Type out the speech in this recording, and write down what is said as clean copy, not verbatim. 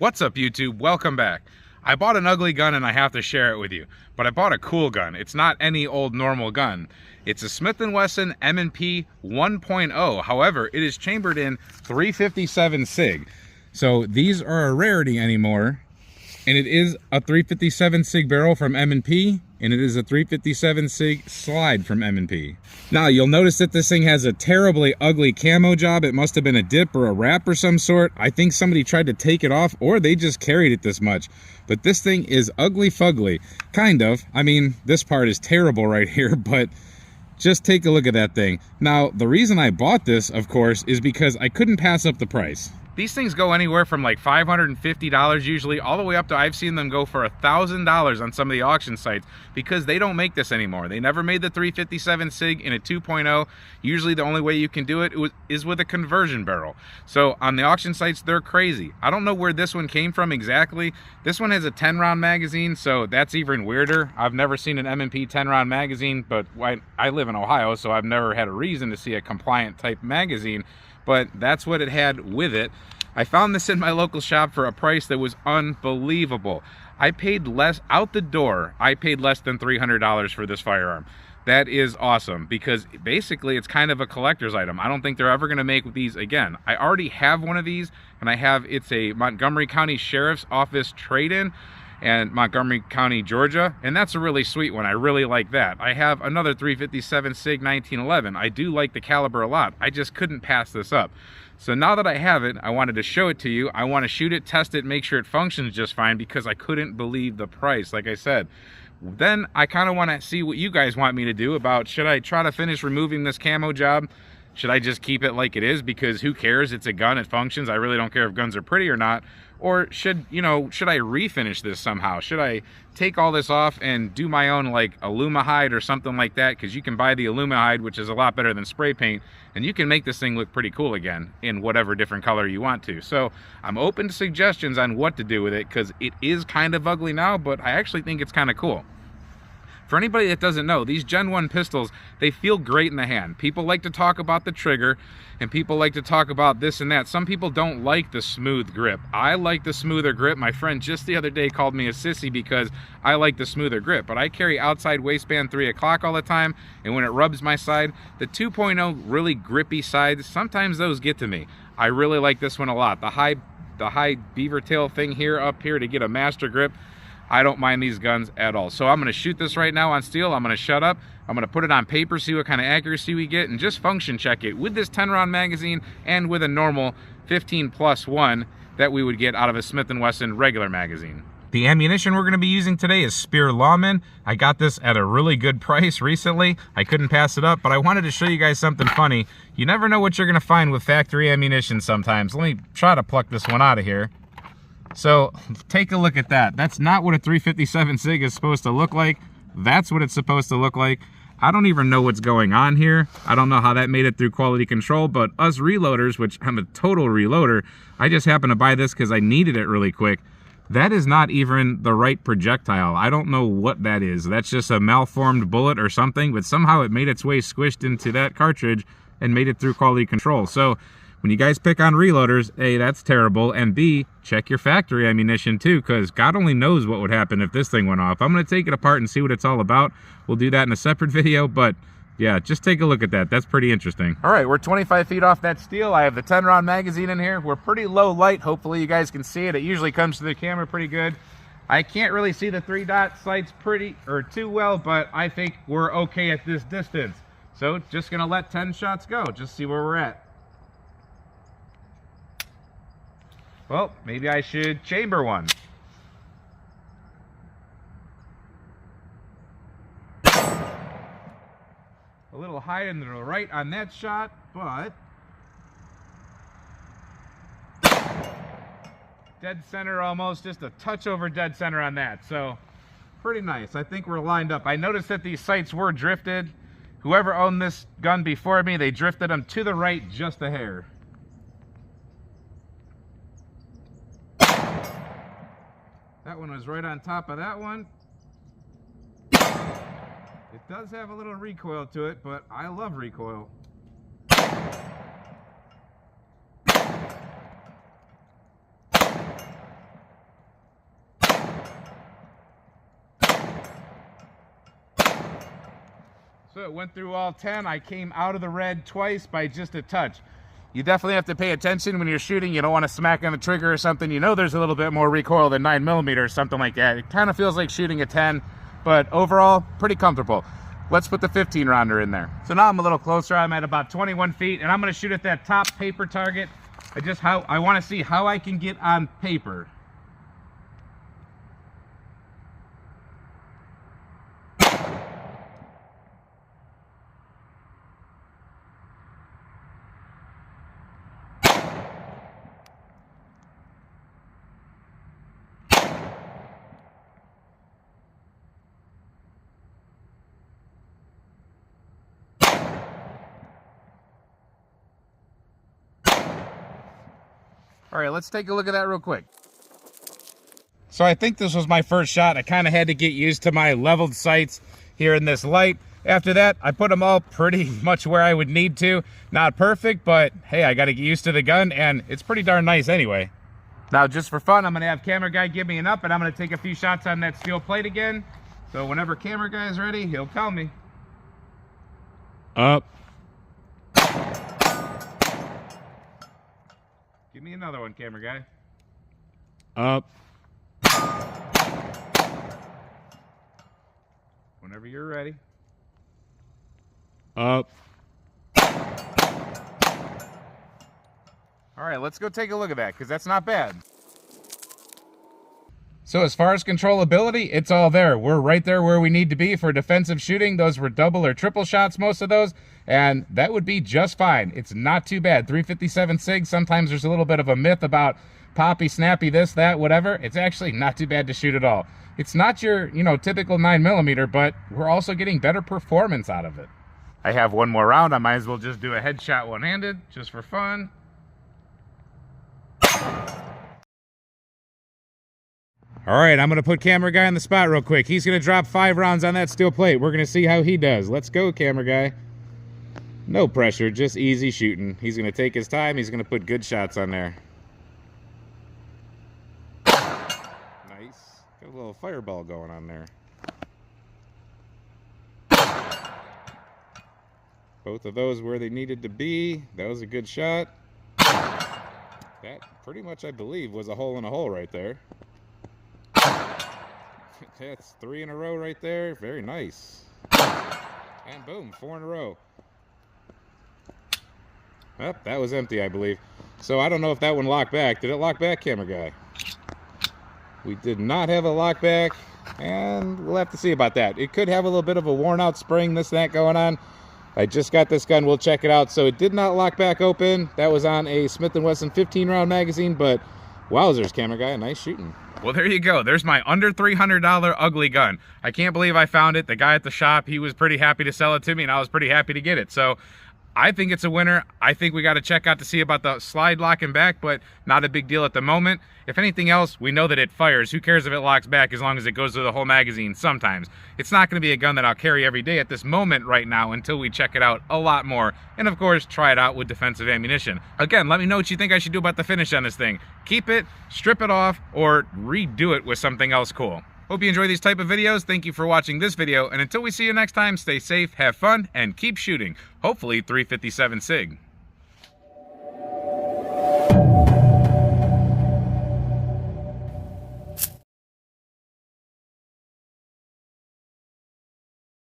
What's up, YouTube? Welcome back. I bought an ugly gun and I have to share it with you, but I bought a cool gun. It's not any old normal gun. It's a Smith & Wesson M&P 1.0. However, it is chambered in 357 SIG. So these are a rarity anymore, and it is a 357 SIG barrel from M&P, and it is a 357 SIG slide from M&P. Now, you'll notice that this thing has a terribly ugly camo job. It must have been a dip or a wrap or some sort. I think somebody tried to take it off, or they just carried it this much. But this thing is ugly fugly, kind of. I mean, this part is terrible right here, but just take a look at that thing. Now, the reason I bought this, of course, is because I couldn't pass up the price. These things go anywhere from like $550 usually, all the way up to, I've seen them go for $1,000 on some of the auction sites, because they don't make this anymore. They never made the 357 SIG in a 2.0. Usually the only way you can do it is with a conversion barrel. So on the auction sites, they're crazy. I don't know where this one came from exactly. This one has a 10-round magazine, so that's even weirder. I've never seen an M&P 10-round magazine, but I live in Ohio, so I've never had a reason to see a compliant type magazine. But that's what it had with it. I found this in my local shop for a price that was unbelievable. I paid less out the door. I paid less than $300 for this firearm. That is awesome, because basically it's kind of a collector's item. I don't think they're ever going to make these again. I already have one of these, and it's a Montgomery County Sheriff's Office trade-in, and Montgomery County, Georgia, and that's a really sweet one. I really like that. I have another 357 SIG 1911. I do like the caliber a lot. I just couldn't pass this up. So now that I have it, I wanted to show it to you. I want to shoot it, test it, make sure it functions just fine, because I couldn't believe the price, like I said. Then I kind of want to see what you guys want me to do about, should I try to finish removing this camo job? Should I just keep it like it is, because who cares? It's a gun, it functions. I really don't care if guns are pretty or not. Or should I refinish this somehow? Should I take all this off and do my own like alumihide or something like that? Because you can buy the alumihide, which is a lot better than spray paint, and you can make this thing look pretty cool again in whatever different color you want to. So I'm open to suggestions on what to do with it, because it is kind of ugly now, but I actually think it's kind of cool. For anybody that doesn't know, these Gen 1 pistols, they feel great in the hand. People like to talk about the trigger, and people like to talk about this and that. Some people don't like the smooth grip. I like the smoother grip. My friend just the other day called me a sissy because I like the smoother grip, but I carry outside waistband 3 o'clock all the time, and when it rubs my side, the 2.0 really grippy sides, sometimes those get to me. I really like this one a lot. The high beaver tail thing here up here to get a master grip, I don't mind these guns at all. So I'm going to shoot this right now on steel. I'm going to shut up. I'm going to put it on paper, see what kind of accuracy we get, and just function check it with this 10-round magazine and with a normal 15+1 that we would get out of a Smith & Wesson regular magazine. The ammunition we're going to be using today is Spear Lawman. I got this at a really good price recently. I couldn't pass it up, but I wanted to show you guys something funny. You never know what you're going to find with factory ammunition sometimes. Let me try to pluck this one out of here. So take a look at that. That's not what a 357 SIG is supposed to look like. That's what it's supposed to look like. I don't even know what's going on here. I don't know how that made it through quality control, but us reloaders, which I'm a total reloader, I just happened to buy this because I needed it really quick. That is not even the right projectile. I don't know what that is. That's just a malformed bullet or something, but somehow it made its way squished into that cartridge and made it through quality control. So when you guys pick on reloaders, A, that's terrible, and B, check your factory ammunition too, because God only knows what would happen if this thing went off. I'm going to take it apart and see what it's all about. We'll do that in a separate video, but yeah, just take a look at that. That's pretty interesting. All right, we're 25 feet off that steel. I have the 10-round magazine in here. We're pretty low light. Hopefully you guys can see it. It usually comes to the camera pretty good. I can't really see the 3-dot sights too well, but I think we're okay at this distance. So just going to let 10 shots go. Just see where we're at. Well, maybe I should chamber one. A little high and to the right on that shot, but dead center almost, just a touch over dead center on that. So pretty nice. I think we're lined up. I noticed that these sights were drifted. Whoever owned this gun before me, they drifted them to the right just a hair. That one was right on top of that one. It does have a little recoil to it, but I love recoil. So it went through all 10. I came out of the red twice by just a touch. You definitely have to pay attention when you're shooting. You don't want to smack on the trigger or something. You know there's a little bit more recoil than 9mm or something like that. It kind of feels like shooting a 10, but overall, pretty comfortable. Let's put the 15 rounder in there. So now I'm a little closer. I'm at about 21 feet, and I'm going to shoot at that top paper target. I want to see how I can get on paper. All right, let's take a look at that real quick. So I think this was my first shot. I kind of had to get used to my leveled sights here in this light. After that, I put them all pretty much where I would need to. Not perfect, but hey, I got to get used to the gun, and it's pretty darn nice anyway. Now, just for fun, I'm going to have camera guy give me an up, and I'm going to take a few shots on that steel plate again. So whenever camera guy is ready, he'll tell me. Up. Give me another one, camera guy. Up. Whenever you're ready. Up. All right, let's go take a look at that, because that's not bad. So as far as controllability, it's all there. We're right there where we need to be for defensive shooting. Those were double or triple shots, most of those, and that would be just fine. It's not too bad. 357 SIG, sometimes there's a little bit of a myth about poppy, snappy, this, that, whatever. It's actually not too bad to shoot at all. It's not your, typical 9mm, but we're also getting better performance out of it. I have one more round. I might as well just do a headshot one-handed, just for fun. All right, I'm going to put camera guy on the spot real quick. He's going to drop 5 rounds on that steel plate. We're going to see how he does. Let's go, camera guy. No pressure, just easy shooting. He's going to take his time. He's going to put good shots on there. Nice. Got a little fireball going on there. Both of those where they needed to be. That was a good shot. That pretty much, I believe, was a hole in a hole right there. That's 3 in a row right there. Very nice. And boom, 4 in a row. Oh, that was empty, I believe. So I don't know if that one locked back. Did it lock back, camera guy? We did not have a lock back, and we'll have to see about that. It could have a little bit of a worn out spring, this, that going on. I just got this gun. We'll check it out. So it did not lock back open. That was on a Smith & Wesson 15-round magazine, but wowzers, camera guy, nice shooting. Well, there you go. There's my under $300 ugly gun. I can't believe I found it. The guy at the shop, he was pretty happy to sell it to me, and I was pretty happy to get it. So I think it's a winner. I think we got to check out to see about the slide locking back, but not a big deal at the moment. If anything else, we know that it fires. Who cares if it locks back as long as it goes through the whole magazine sometimes. It's not going to be a gun that I'll carry every day at this moment right now until we check it out a lot more. And of course, try it out with defensive ammunition. Again, let me know what you think I should do about the finish on this thing. Keep it, strip it off, or redo it with something else cool. Hope you enjoy these type of videos. Thank you for watching this video, and until we see you next time, stay safe, have fun, and keep shooting. Hopefully 357 SIG.